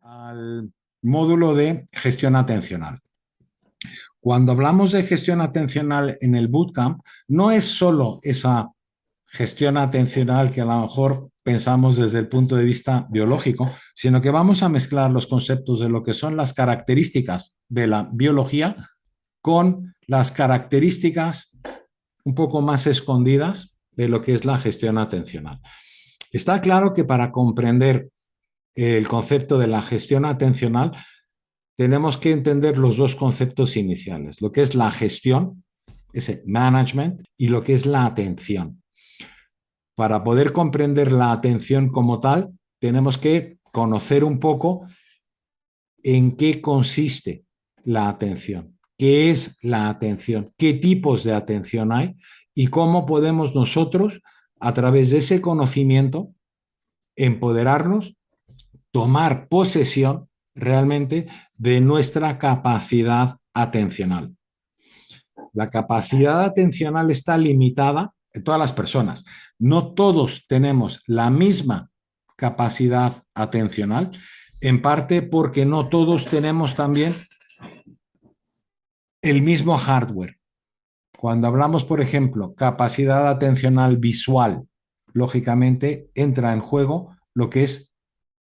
al módulo de gestión atencional. Cuando hablamos de gestión atencional en el bootcamp, no es solo esa gestión atencional que a lo mejor pensamos desde el punto de vista biológico, sino que vamos a mezclar los conceptos de lo que son las características de la biología con las características un poco más escondidas de lo que es la gestión atencional. Está claro que para comprender el concepto de la gestión atencional tenemos que entender los dos conceptos iniciales, lo que es la gestión, ese management, y lo que es la atención. Para poder comprender la atención como tal, tenemos que conocer un poco en qué consiste la atención, qué es la atención, qué tipos de atención hay y cómo podemos nosotros, a través de ese conocimiento, empoderarnos, tomar posesión realmente de nuestra capacidad atencional. La capacidad atencional está limitada en todas las personas. No todos tenemos la misma capacidad atencional, en parte porque no todos tenemos también el mismo hardware. Cuando hablamos, por ejemplo, capacidad atencional visual, lógicamente entra en juego lo que es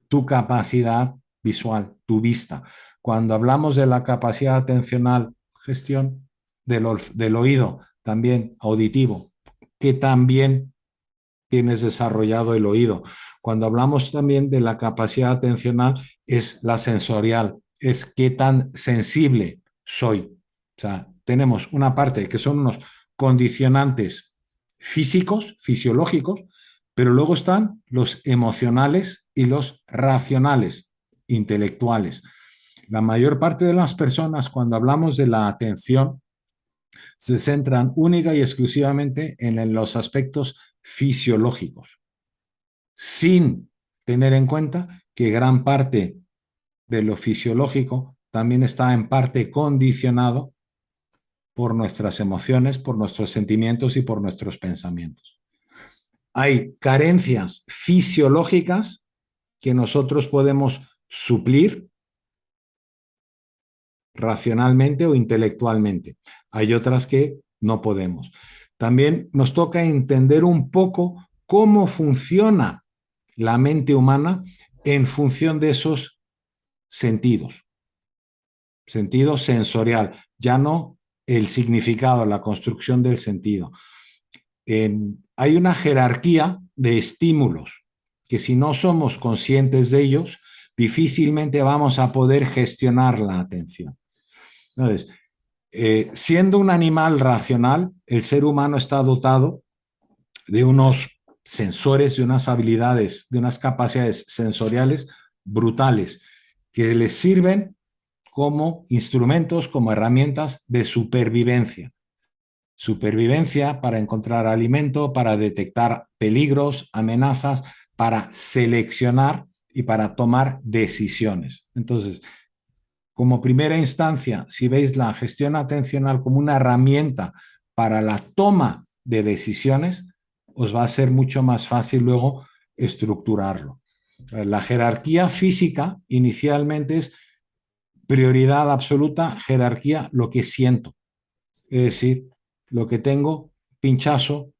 tu capacidad visual, tu vista. Cuando hablamos de la capacidad atencional, gestión del oído, también auditivo, que también tienes desarrollado el oído. Cuando hablamos también de la capacidad atencional, es la sensorial, es qué tan sensible soy. O sea, tenemos una parte que son unos condicionantes físicos, fisiológicos, pero luego están los emocionales y los racionales, intelectuales. La mayor parte de las personas, cuando hablamos de la atención, se centran única y exclusivamente en los aspectos fisiológicos, sin tener en cuenta que gran parte de lo fisiológico también está en parte condicionado por nuestras emociones, por nuestros sentimientos y por nuestros pensamientos. Hay carencias fisiológicas que nosotros podemos suplir racionalmente o intelectualmente. Hay otras que no podemos. También nos toca entender un poco cómo funciona la mente humana en función de esos sentidos. Sentido sensorial, ya no el significado, la construcción del sentido. Hay una jerarquía de estímulos que si no somos conscientes de ellos, difícilmente vamos a poder gestionar la atención. Entonces, siendo un animal racional, el ser humano está dotado de unos sensores, de unas habilidades, de unas capacidades sensoriales brutales que les sirven como instrumentos, como herramientas de supervivencia. Supervivencia para encontrar alimento, para detectar peligros, amenazas, para seleccionar y para tomar decisiones. Entonces, como primera instancia, si veis la gestión atencional como una herramienta para la toma de decisiones, os va a ser mucho más fácil luego estructurarlo. La jerarquía física inicialmente es prioridad absoluta, jerarquía, lo que siento. Es decir, lo que tengo, pinchazo,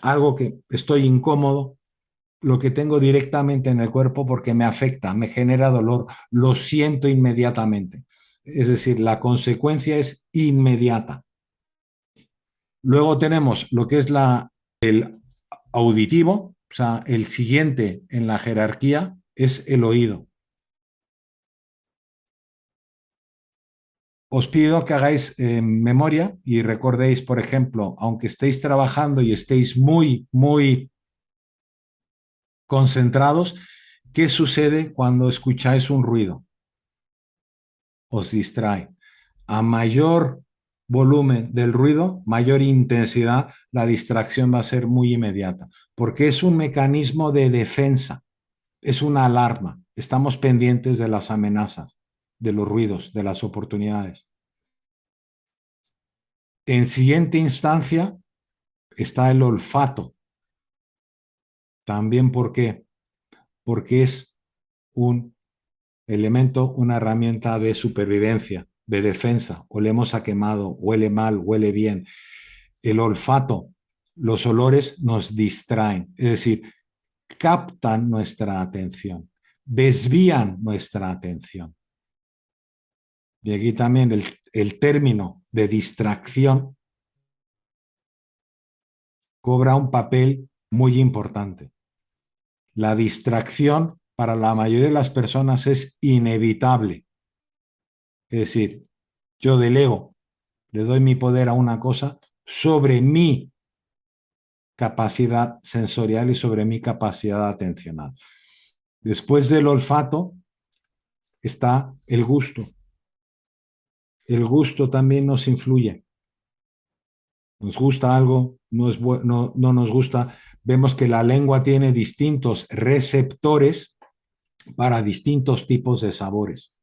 algo que estoy incómodo, lo que tengo directamente en el cuerpo porque me afecta, me genera dolor, lo siento inmediatamente. Es decir, la consecuencia es inmediata. Luego tenemos lo que es el auditivo, o sea, el siguiente en la jerarquía es el oído. Os pido que hagáis memoria y recordéis, por ejemplo, aunque estéis trabajando y estéis muy concentrados, ¿qué sucede cuando escucháis un ruido? Os distrae. A mayor volumen del ruido, mayor intensidad, la distracción va a ser muy inmediata, porque es un mecanismo de defensa, es una alarma. Estamos pendientes de las amenazas, de los ruidos, de las oportunidades. En siguiente instancia está el olfato. También, ¿por qué? Porque es un elemento, una herramienta de supervivencia, de defensa. Olemos a quemado, huele mal, huele bien. El olfato, los olores nos distraen, es decir, captan nuestra atención, desvían nuestra atención. Y aquí también el término de distracción cobra un papel muy importante. La distracción para la mayoría de las personas es inevitable. Es decir, yo delego, le doy mi poder a una cosa sobre mi capacidad sensorial y sobre mi capacidad atencional. Después del olfato está el gusto. El gusto también nos influye. Nos gusta algo, no nos gusta. Vemos que la lengua tiene distintos receptores para distintos tipos de sabores.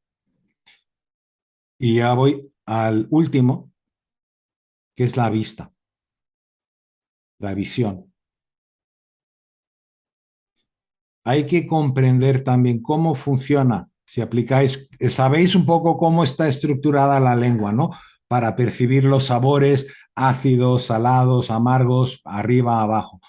Y ya voy al último, que es la vista, la visión. Hay que comprender también cómo funciona. Si aplicáis, sabéis un poco cómo está estructurada la lengua, ¿no? Para percibir los sabores ácidos, salados, amargos, arriba, abajo.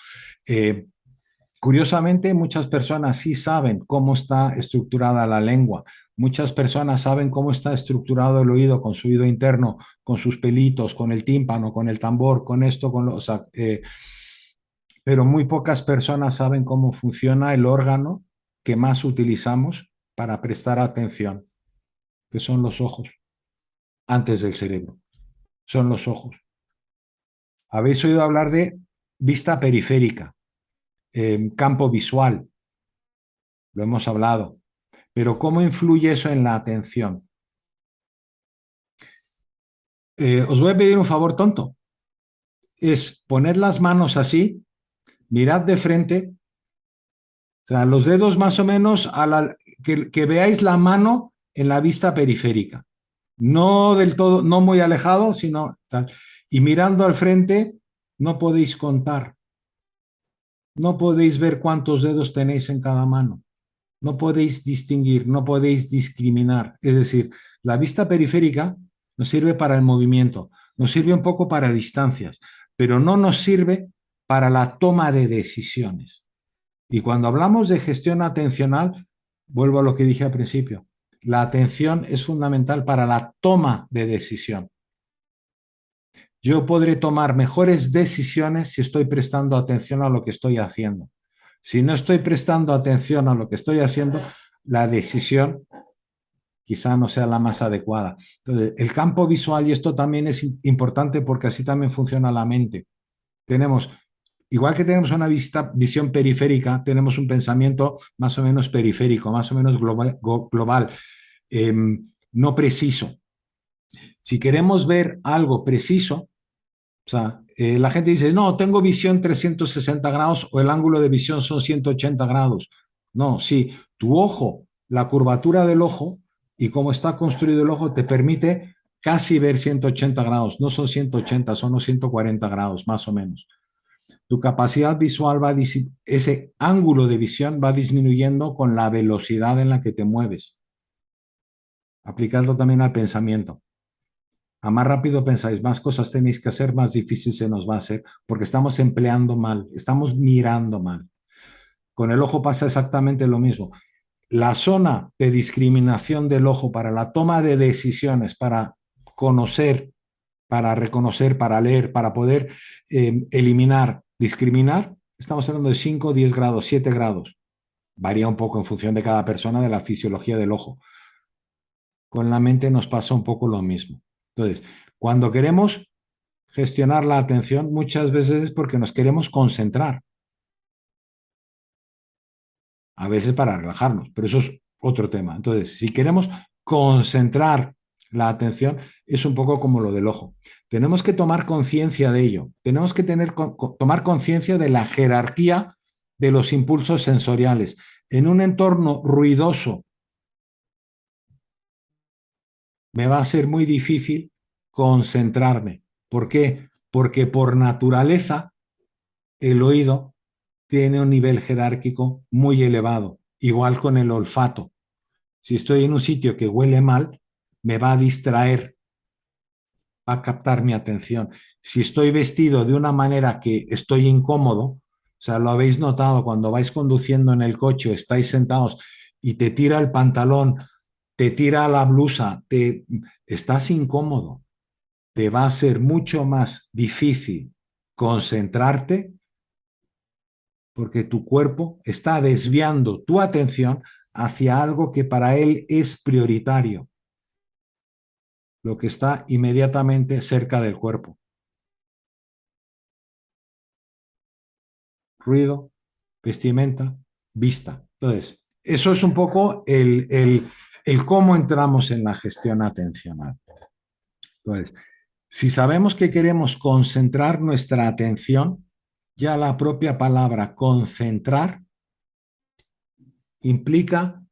Curiosamente, muchas personas sí saben cómo está estructurada la lengua. Muchas personas saben cómo está estructurado el oído, con su oído interno, con sus pelitos, con el tímpano, con el tambor, con esto, con los... pero muy pocas personas saben cómo funciona el órgano que más utilizamos para prestar atención, que son los ojos, antes del cerebro. Son los ojos. Habéis oído hablar de vista periférica, campo visual, lo hemos hablado. Pero ¿cómo influye eso en la atención? Os voy a pedir un favor tonto. Es poner las manos así, mirad de frente, o sea, los dedos más o menos que veáis la mano en la vista periférica. No del todo, no muy alejado, sino tal. Y mirando al frente, no podéis contar. No podéis ver cuántos dedos tenéis en cada mano. No podéis distinguir, no podéis discriminar. Es decir, la vista periférica nos sirve para el movimiento, nos sirve un poco para distancias, pero no nos sirve para la toma de decisiones. Y cuando hablamos de gestión atencional, vuelvo a lo que dije al principio, la atención es fundamental para la toma de decisión. Yo podré tomar mejores decisiones si estoy prestando atención a lo que estoy haciendo. Si no estoy prestando atención a lo que estoy haciendo, la decisión quizá no sea la más adecuada. Entonces, el campo visual, y esto también es importante porque así también funciona la mente. Tenemos, igual que tenemos una visión periférica, tenemos un pensamiento más o menos periférico, más o menos global, no preciso. Si queremos ver algo preciso, o sea, la gente dice, no, tengo visión 360 grados o el ángulo de visión son 180 grados. No, sí, tu ojo, la curvatura del ojo y cómo está construido el ojo te permite casi ver 180 grados. No son 180, son los 140 grados, más o menos. Tu capacidad visual ese ángulo de visión va disminuyendo con la velocidad en la que te mueves. Aplicando también al pensamiento. A más rápido pensáis, más cosas tenéis que hacer, más difícil se nos va a hacer, porque estamos empleando mal, estamos mirando mal. Con el ojo pasa exactamente lo mismo. La zona de discriminación del ojo para la toma de decisiones, para conocer, para reconocer, para leer, para poder eliminar, discriminar, estamos hablando de 5, 10 grados, 7 grados. Varía un poco en función de cada persona, de la fisiología del ojo. Con la mente nos pasa un poco lo mismo. Entonces, cuando queremos gestionar la atención, muchas veces es porque nos queremos concentrar. A veces para relajarnos, pero eso es otro tema. Entonces, si queremos concentrar la atención, es un poco como lo del ojo. Tenemos que tomar conciencia de ello. Tenemos que tomar conciencia de la jerarquía de los impulsos sensoriales. En un entorno ruidoso, me va a ser muy difícil concentrarme. ¿Por qué? Porque por naturaleza el oído tiene un nivel jerárquico muy elevado, igual con el olfato. Si estoy en un sitio que huele mal, me va a distraer, va a captar mi atención. Si estoy vestido de una manera que estoy incómodo, o sea, lo habéis notado cuando vais conduciendo en el coche, estáis sentados y te tira el pantalón, te tira la blusa, estás incómodo, te va a ser mucho más difícil concentrarte porque tu cuerpo está desviando tu atención hacia algo que para él es prioritario, lo que está inmediatamente cerca del cuerpo. Ruido, vestimenta, vista. Entonces, eso es un poco el cómo entramos en la gestión atencional. Entonces, si sabemos que queremos concentrar nuestra atención, ya la propia palabra concentrar implica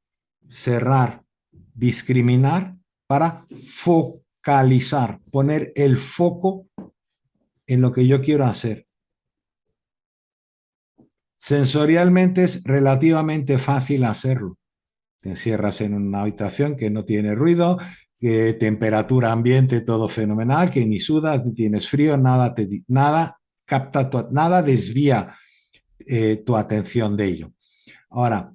cerrar, discriminar para focalizar, poner el foco en lo que yo quiero hacer. Sensorialmente es relativamente fácil hacerlo. Te encierras en una habitación que no tiene ruido, que temperatura ambiente, todo fenomenal, que ni sudas, ni tienes frío, nada capta nada desvía tu atención de ello. Ahora,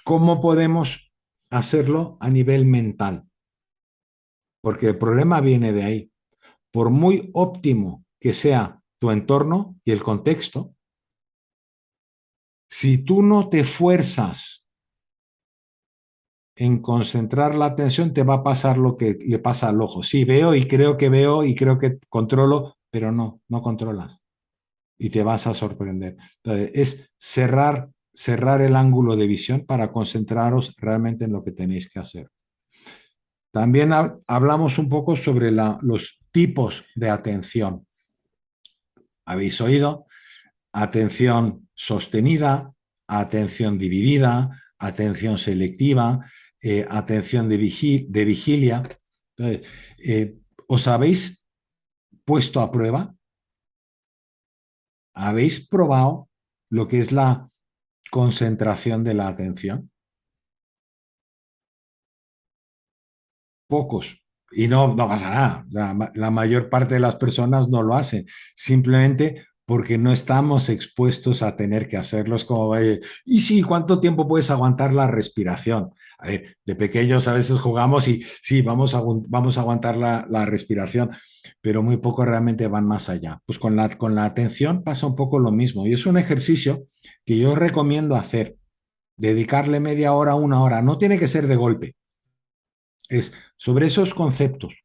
¿cómo podemos hacerlo a nivel mental? Porque el problema viene de ahí. Por muy óptimo que sea tu entorno y el contexto, si tú no te fuerzas en concentrar la atención, te va a pasar lo que le pasa al ojo. Sí, veo y creo que controlo, pero no controlas y te vas a sorprender. Entonces, es cerrar el ángulo de visión para concentraros realmente en lo que tenéis que hacer. También hablamos un poco sobre los tipos de atención. Habéis oído atención sostenida, atención dividida, atención selectiva, atención de vigilia. Entonces, ¿os habéis puesto a prueba? ¿Habéis probado lo que es la concentración de la atención? Pocos. Y no pasa nada. La mayor parte de las personas no lo hacen. Simplemente porque no estamos expuestos a tener que hacerlo. Es como, y sí, ¿cuánto tiempo puedes aguantar la respiración? A ver, de pequeños a veces jugamos y sí, vamos a aguantar la respiración, pero muy pocos realmente van más allá. Pues con la atención pasa un poco lo mismo. Y es un ejercicio que yo recomiendo hacer, dedicarle media hora, una hora. No tiene que ser de golpe, es sobre esos conceptos.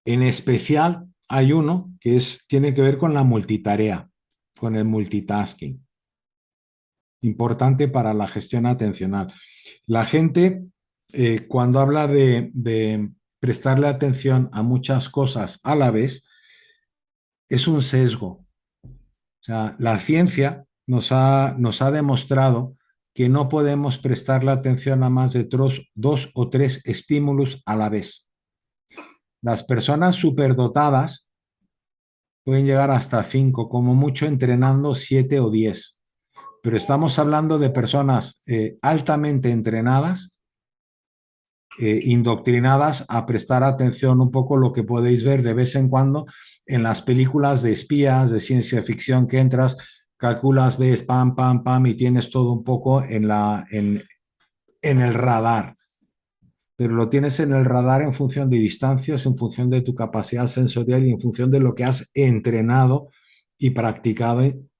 En especial hay uno que tiene que ver con la multitarea, con el multitasking, importante para la gestión atencional. La gente, cuando habla de prestarle atención a muchas cosas a la vez, es un sesgo. O sea, la ciencia nos ha demostrado que no podemos prestarle atención a más de dos o tres estímulos a la vez. Las personas superdotadas pueden llegar hasta 5, como mucho entrenando 7 o 10. Pero estamos hablando de personas altamente entrenadas, indoctrinadas a prestar atención un poco lo que podéis ver de vez en cuando en las películas de espías, de ciencia ficción que entras, calculas, ves, pam, pam, pam, y tienes todo un poco en el radar, pero lo tienes en el radar en función de distancias, en función de tu capacidad sensorial y en función de lo que has entrenado y practicado en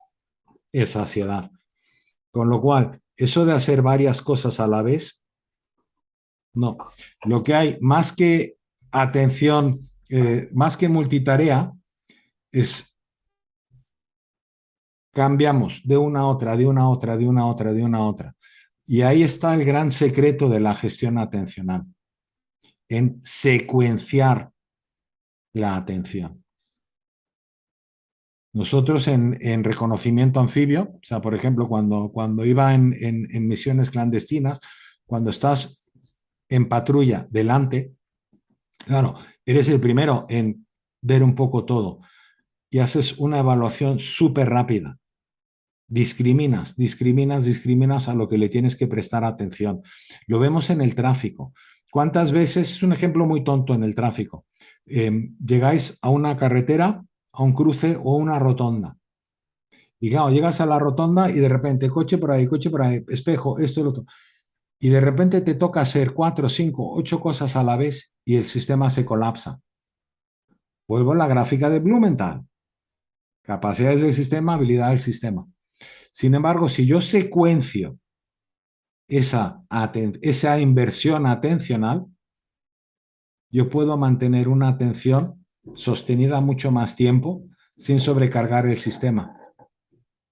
esa edad. Con lo cual, eso de hacer varias cosas a la vez, no. Lo que hay, más que atención, más que multitarea, es cambiamos de una a otra, de una a otra, de una a otra, de una a otra. Y ahí está el gran secreto de la gestión atencional, en secuenciar la atención. Nosotros en reconocimiento anfibio, o sea, por ejemplo, cuando iba en misiones clandestinas, cuando estás en patrulla delante, claro, eres el primero en ver un poco todo y haces una evaluación súper rápida. discriminas a lo que le tienes que prestar atención. Lo vemos en el tráfico. ¿Cuántas veces, es un ejemplo muy tonto en el tráfico, llegáis a una carretera, a un cruce o una rotonda? Y claro, llegas a la rotonda y de repente coche por ahí, espejo, esto y lo otro. Y de repente te toca hacer 4, 5, 8 cosas a la vez y el sistema se colapsa. Vuelvo a la gráfica de Blumenthal. Capacidades del sistema, habilidad del sistema. Sin embargo, si yo secuencio esa inversión atencional, yo puedo mantener una atención sostenida mucho más tiempo sin sobrecargar el sistema.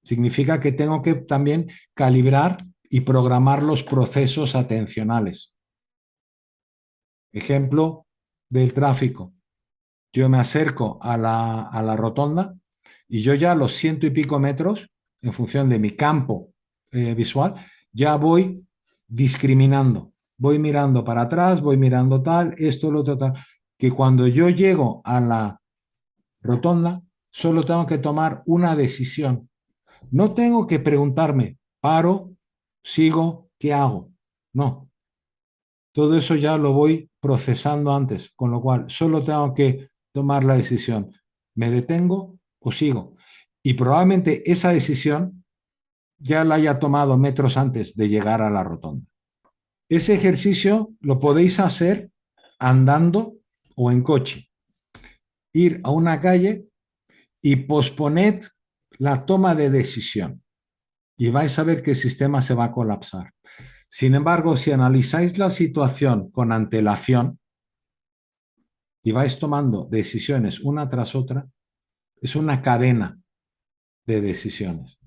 Significa que tengo que también calibrar y programar los procesos atencionales. Ejemplo del tráfico. Yo me acerco a la rotonda y yo ya a los 100 y pico metros, en función de mi campo visual, ya voy discriminando. Voy mirando para atrás, voy mirando tal, esto, lo otro, tal. Que cuando yo llego a la rotonda, solo tengo que tomar una decisión. No tengo que preguntarme, paro, sigo, ¿qué hago? No, todo eso ya lo voy procesando antes, con lo cual solo tengo que tomar la decisión. ¿Me detengo o sigo? Y probablemente esa decisión ya la haya tomado metros antes de llegar a la rotonda. Ese ejercicio lo podéis hacer andando o en coche. Ir a una calle y posponed la toma de decisión y vais a ver que el sistema se va a colapsar. Sin embargo, si analizáis la situación con antelación y vais tomando decisiones una tras otra, es una cadena de decisiones.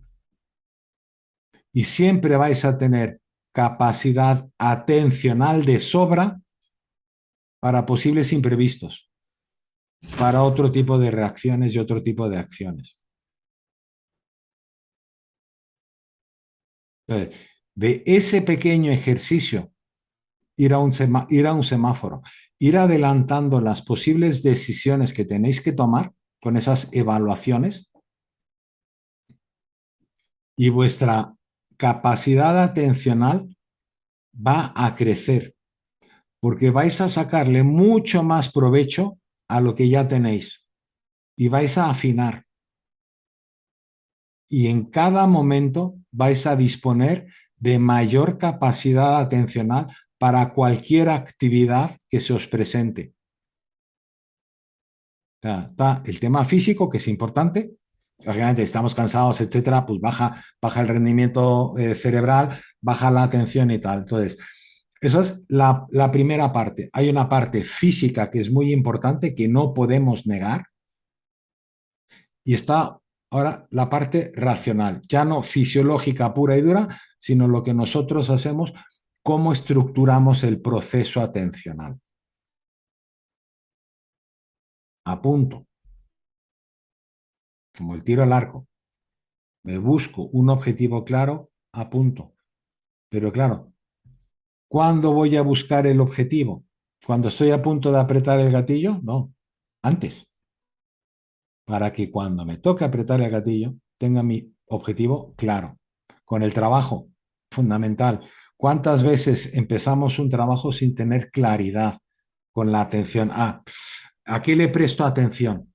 Y siempre vais a tener capacidad atencional de sobra para posibles imprevistos, para otro tipo de reacciones y otro tipo de acciones. Entonces, de ese pequeño ejercicio, ir a un semáforo, ir adelantando las posibles decisiones que tenéis que tomar con esas evaluaciones, y vuestra capacidad atencional va a crecer, porque vais a sacarle mucho más provecho a lo que ya tenéis y vais a afinar. Y en cada momento vais a disponer de mayor capacidad atencional para cualquier actividad que se os presente. O sea, está el tema físico, que es importante. Obviamente estamos cansados, etcétera, pues baja el rendimiento cerebral, baja la atención y tal. Entonces, eso es la primera parte. Hay una parte física que es muy importante, que no podemos negar, y está ahora la parte racional, ya no fisiológica pura y dura, sino lo que nosotros hacemos, cómo estructuramos el proceso atencional. A punto, como el tiro al arco. Me busco un objetivo claro, a punto. Pero claro, ¿cuándo voy a buscar el objetivo? ¿Cuando estoy a punto de apretar el gatillo? No, antes. Para que cuando me toque apretar el gatillo, tenga mi objetivo claro. Con el trabajo, fundamental. ¿Cuántas veces empezamos un trabajo sin tener claridad con la atención? ¿A qué le presto atención?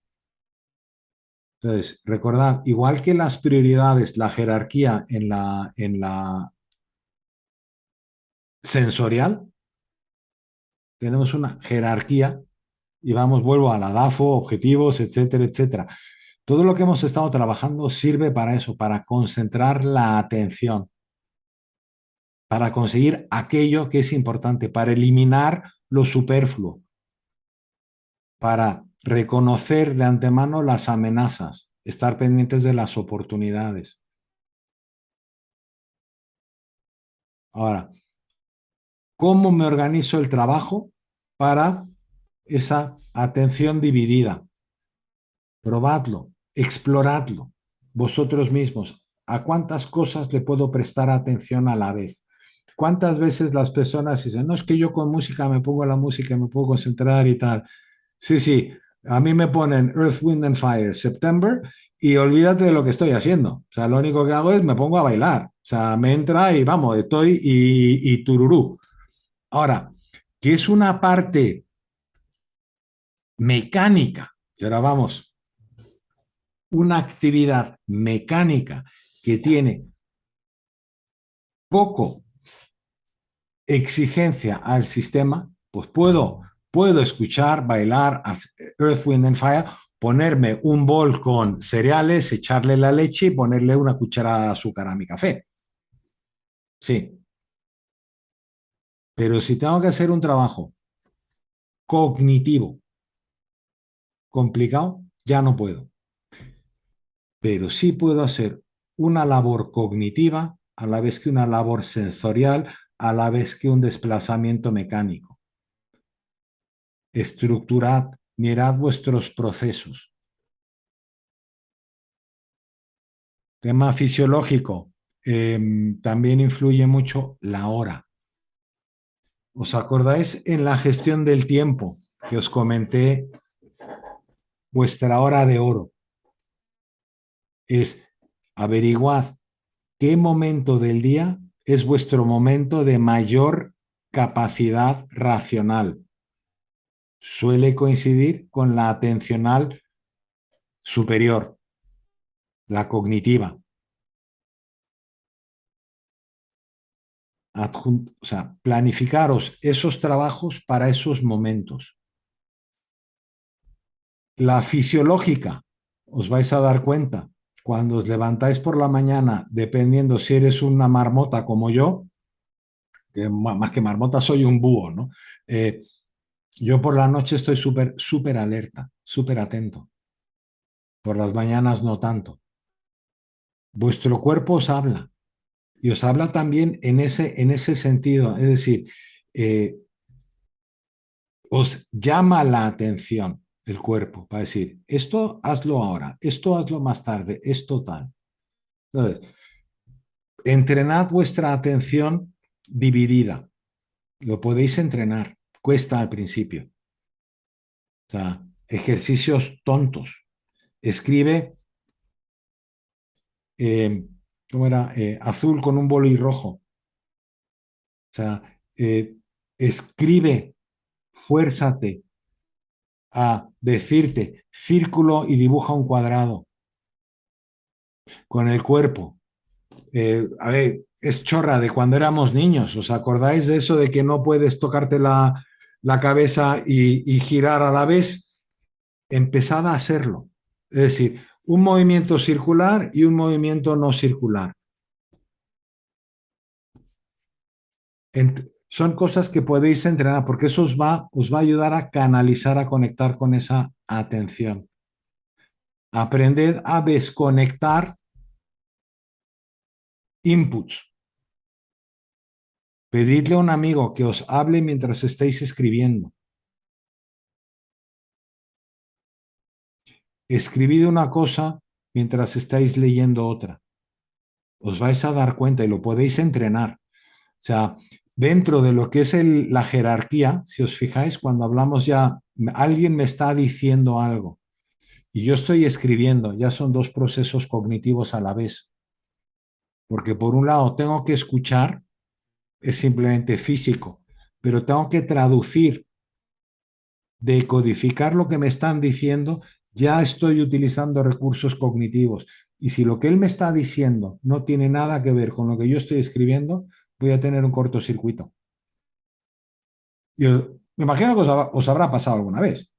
Entonces, recordad, igual que las prioridades, la jerarquía en la sensorial, tenemos una jerarquía y vuelvo a la DAFO, objetivos, etcétera, etcétera. Todo lo que hemos estado trabajando sirve para eso, para concentrar la atención, para conseguir aquello que es importante, para eliminar lo superfluo, para reconocer de antemano las amenazas, estar pendientes de las oportunidades. Ahora, ¿cómo me organizo el trabajo para esa atención dividida? Probadlo, exploradlo vosotros mismos. ¿A cuántas cosas le puedo prestar atención a la vez? ¿Cuántas veces las personas dicen, no, es que yo con música me pongo a la música, me puedo concentrar y tal? Sí, sí, A mí me ponen Earth, Wind and Fire, September, y olvídate de lo que estoy haciendo. O sea, lo único que hago es me pongo a bailar. O sea, me entra y vamos, estoy y tururú. Ahora, ¿qué es una parte mecánica? Y ahora vamos, una actividad mecánica que tiene poco exigencia al sistema, pues puedo escuchar, bailar Earth, Wind and Fire, ponerme un bol con cereales, echarle la leche y ponerle una cucharada de azúcar a mi café. Sí, pero si tengo que hacer un trabajo cognitivo complicado, ya no puedo. Pero sí puedo hacer una labor cognitiva a la vez que una labor sensorial, a la vez que un desplazamiento mecánico. Estructurad, mirad vuestros procesos. Tema fisiológico, también influye mucho la hora. ¿Os acordáis en la gestión del tiempo que os comenté vuestra hora de oro? Es averiguad qué momento del día es vuestro momento de mayor capacidad racional. Suele coincidir con la atencional superior, la cognitiva. O sea, planificaros esos trabajos para esos momentos. La fisiológica, os vais a dar cuenta, cuando os levantáis por la mañana, dependiendo si eres una marmota como yo, que más que marmota soy un búho, ¿no? Yo por la noche estoy súper alerta, súper atento. Por las mañanas no tanto. Vuestro cuerpo os habla y os habla también en ese sentido, es decir, eh, os llama la atención el cuerpo para decir, esto hazlo ahora, esto hazlo más tarde, esto tal. Entonces, entrenad vuestra atención dividida. Lo podéis entrenar. Cuesta al principio. O sea, ejercicios tontos. Escribe, eh, ¿cómo era? Azul con un boli rojo. O sea, escribe, fuérzate a decirte círculo y dibuja un cuadrado con el cuerpo. A ver, es chorra de cuando éramos niños. ¿Os acordáis de eso de que no puedes tocarte la cabeza y girar a la vez? Empezad a hacerlo. Es decir, un movimiento circular y un movimiento no circular. Son cosas que podéis entrenar porque eso os va a ayudar a canalizar, a conectar con esa atención. Aprended a desconectar inputs. Pedidle a un amigo que os hable mientras estéis escribiendo. Escribid una cosa mientras estáis leyendo otra. Os vais a dar cuenta y lo podéis entrenar. O sea, dentro de lo que es la jerarquía, si os fijáis, cuando hablamos ya, alguien me está diciendo algo y yo estoy escribiendo, ya son dos procesos cognitivos a la vez. Porque por un lado tengo que escuchar, es simplemente físico, pero tengo que traducir, decodificar lo que me están diciendo, ya estoy utilizando recursos cognitivos. Y si lo que él me está diciendo no tiene nada que ver con lo que yo estoy escribiendo, voy a tener un cortocircuito. Me imagino que os habrá pasado alguna vez.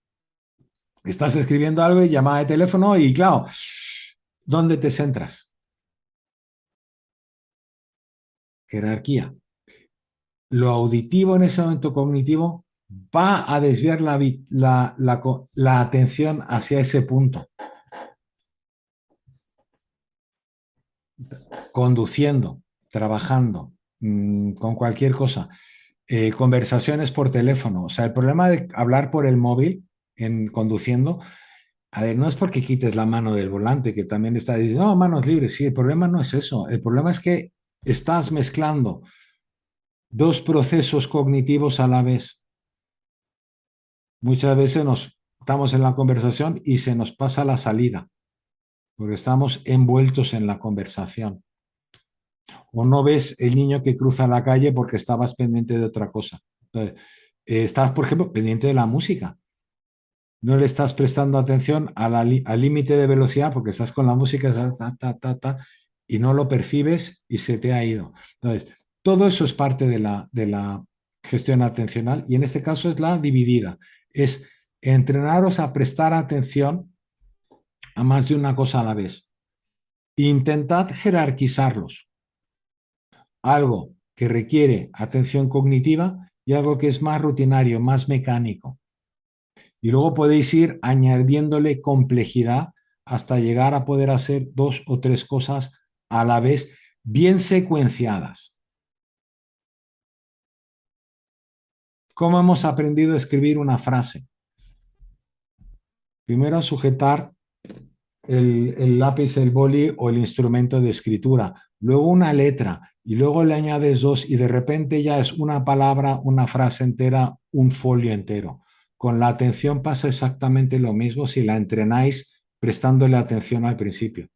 Estás escribiendo algo y llamada de teléfono y claro, ¿dónde te centras? Jerarquía. Lo auditivo en ese momento cognitivo va a desviar la atención hacia ese punto. Conduciendo, trabajando, con cualquier cosa. Conversaciones por teléfono. O sea, el problema de hablar por el móvil en conduciendo, a ver, no es porque quites la mano del volante, que también está diciendo, no, manos libres. Sí, el problema no es eso. El problema es que estás mezclando dos procesos cognitivos a la vez. Muchas veces estamos en la conversación y se nos pasa la salida, porque estamos envueltos en la conversación. O no ves el niño que cruza la calle porque estabas pendiente de otra cosa. Entonces, estás, por ejemplo, pendiente de la música. No le estás prestando atención al límite de velocidad porque estás con la música y no lo percibes y se te ha ido. Entonces, todo eso es parte de la gestión atencional y en este caso es la dividida. Es entrenaros a prestar atención a más de una cosa a la vez. Intentad jerarquizarlos. Algo que requiere atención cognitiva y algo que es más rutinario, más mecánico. Y luego podéis ir añadiéndole complejidad hasta llegar a poder hacer dos o tres cosas a la vez, bien secuenciadas. ¿Cómo hemos aprendido a escribir una frase? Primero a sujetar el lápiz, el boli o el instrumento de escritura, luego una letra y luego le añades dos y de repente ya es una palabra, una frase entera, un folio entero. Con la atención pasa exactamente lo mismo si la entrenáis prestándole atención al principio,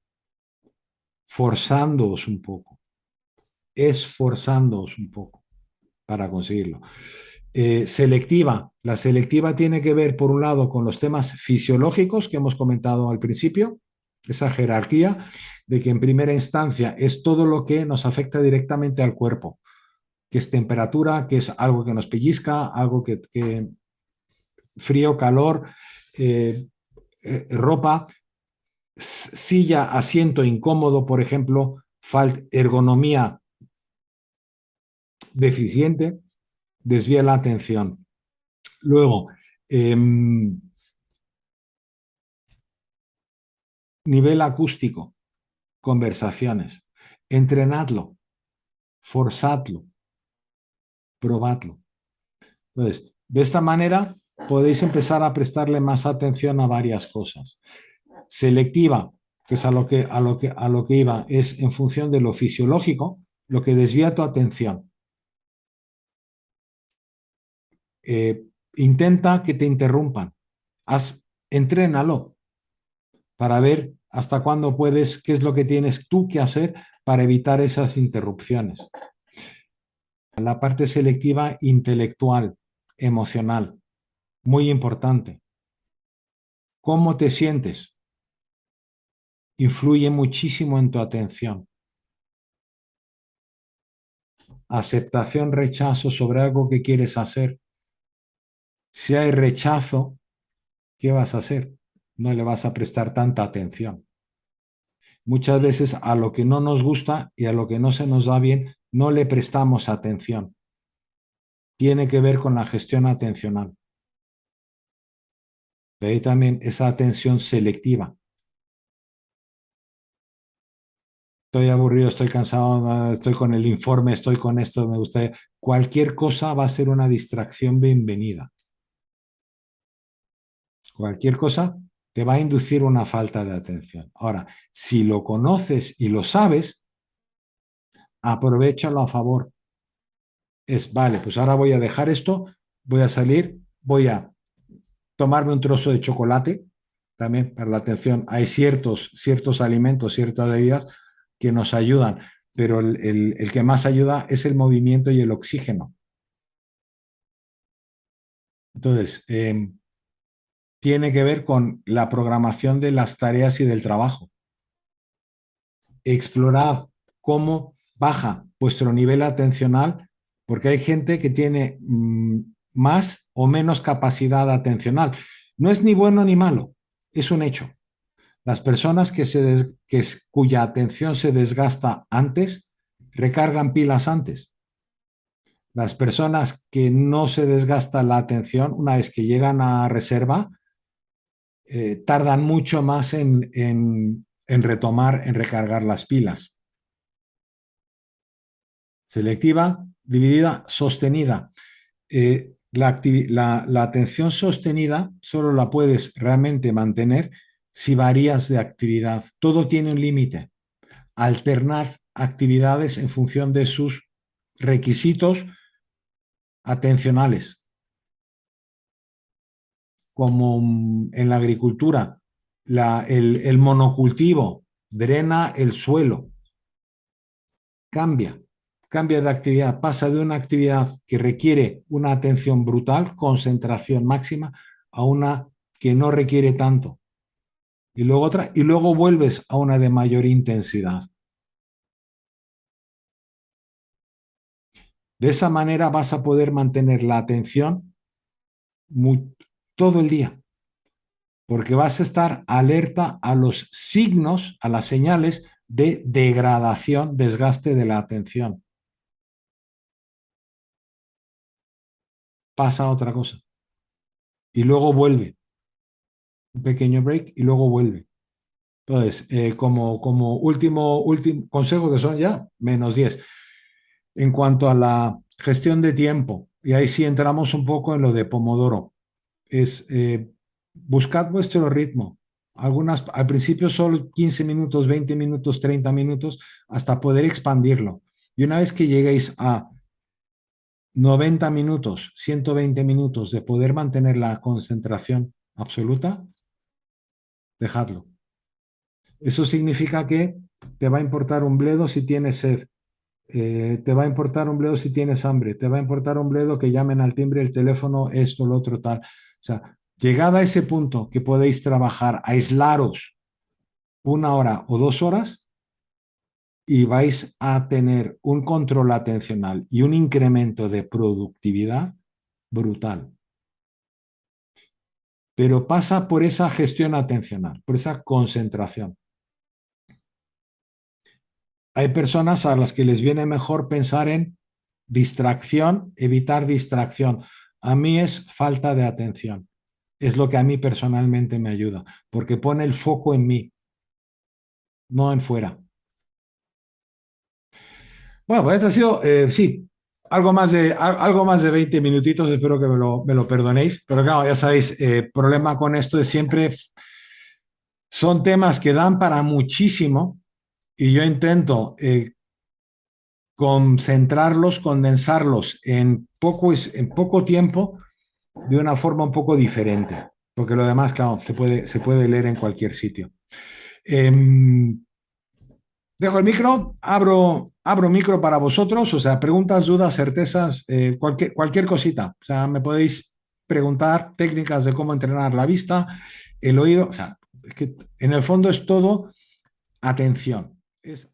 forzándoos un poco, esforzándoos un poco para conseguirlo. Selectiva. La selectiva tiene que ver, por un lado, con los temas fisiológicos que hemos comentado al principio, esa jerarquía de que en primera instancia es todo lo que nos afecta directamente al cuerpo, que es temperatura, que es algo que nos pellizca, algo que frío, calor, ropa, silla, asiento incómodo, por ejemplo, ergonomía deficiente, desvía la atención. Luego, nivel acústico, conversaciones. Entrenadlo, forzadlo, probadlo. Entonces, de esta manera podéis empezar a prestarle más atención a varias cosas. Selectiva, que es a lo que iba, es en función de lo fisiológico, lo que desvía tu atención. Intenta que te interrumpan. Entrénalo para ver hasta cuándo puedes, qué es lo que tienes tú que hacer para evitar esas interrupciones. La parte selectiva intelectual, emocional, muy importante. ¿Cómo te sientes? Influye muchísimo en tu atención. Aceptación, rechazo sobre algo que quieres hacer. Si hay rechazo, ¿qué vas a hacer? No le vas a prestar tanta atención. Muchas veces a lo que no nos gusta y a lo que no se nos da bien, no le prestamos atención. Tiene que ver con la gestión atencional. De ahí también esa atención selectiva. Estoy aburrido, estoy cansado, estoy con el informe, estoy con esto, me gusta. Cualquier cosa va a ser una distracción bienvenida. Cualquier cosa te va a inducir una falta de atención. Ahora, si lo conoces y lo sabes, aprovéchalo a favor. Vale, pues ahora voy a dejar esto, voy a salir, voy a tomarme un trozo de chocolate, también para la atención. Hay ciertos alimentos, ciertas bebidas que nos ayudan, pero el que más ayuda es el movimiento y el oxígeno. Entonces, tiene que ver con la programación de las tareas y del trabajo. Explorad cómo baja vuestro nivel atencional, porque hay gente que tiene más o menos capacidad atencional. No es ni bueno ni malo, es un hecho. Las personas cuya atención se desgasta antes, recargan pilas antes. Las personas que no se desgasta la atención, una vez que llegan a reserva, tardan mucho más en retomar, en recargar las pilas. Selectiva, dividida, sostenida. La atención sostenida solo la puedes realmente mantener si varías de actividad. Todo tiene un límite. Alternad actividades en función de sus requisitos atencionales. como en la agricultura, el monocultivo drena el suelo, cambia, cambia de actividad, pasa de una actividad que requiere una atención brutal, concentración máxima, a una que no requiere tanto. Y luego otra, y luego vuelves a una de mayor intensidad. De esa manera vas a poder mantener la atención todo el día, porque vas a estar alerta a los signos, a las señales de degradación, desgaste de la atención. Pasa otra cosa y luego vuelve. Un pequeño break y luego vuelve. Entonces, como último consejo, que son ya -10, en cuanto a la gestión de tiempo, y ahí sí entramos un poco en lo de Pomodoro, es buscad vuestro ritmo. Al principio solo 15 minutos, 20 minutos, 30 minutos, hasta poder expandirlo. Y una vez que lleguéis a 90 minutos, 120 minutos de poder mantener la concentración absoluta, dejadlo. Eso significa que te va a importar un bledo si tienes sed, te va a importar un bledo si tienes hambre, te va a importar un bledo que llamen al timbre el teléfono, esto, lo otro, tal. O sea, llegada a ese punto que podéis trabajar, aislaros 1 hora o 2 horas y vais a tener un control atencional y un incremento de productividad brutal. Pero pasa por esa gestión atencional, por esa concentración. Hay personas a las que les viene mejor pensar en distracción, evitar distracción. A mí es falta de atención. Es lo que a mí personalmente me ayuda, porque pone el foco en mí, no en fuera. Bueno, pues este ha sido, sí, algo más de 20 minutitos, espero que me lo perdonéis, pero claro, ya sabéis, problema con esto es siempre, son temas que dan para muchísimo y yo intento concentrarlos, condensarlos en poco tiempo de una forma un poco diferente, porque lo demás, claro, se puede leer en cualquier sitio. Eh, Dejo el micro, abro micro para vosotros, o sea, preguntas, dudas, certezas, cualquier cosita. O sea, me podéis preguntar técnicas de cómo entrenar la vista, el oído, o sea, es que en el fondo es todo atención. Es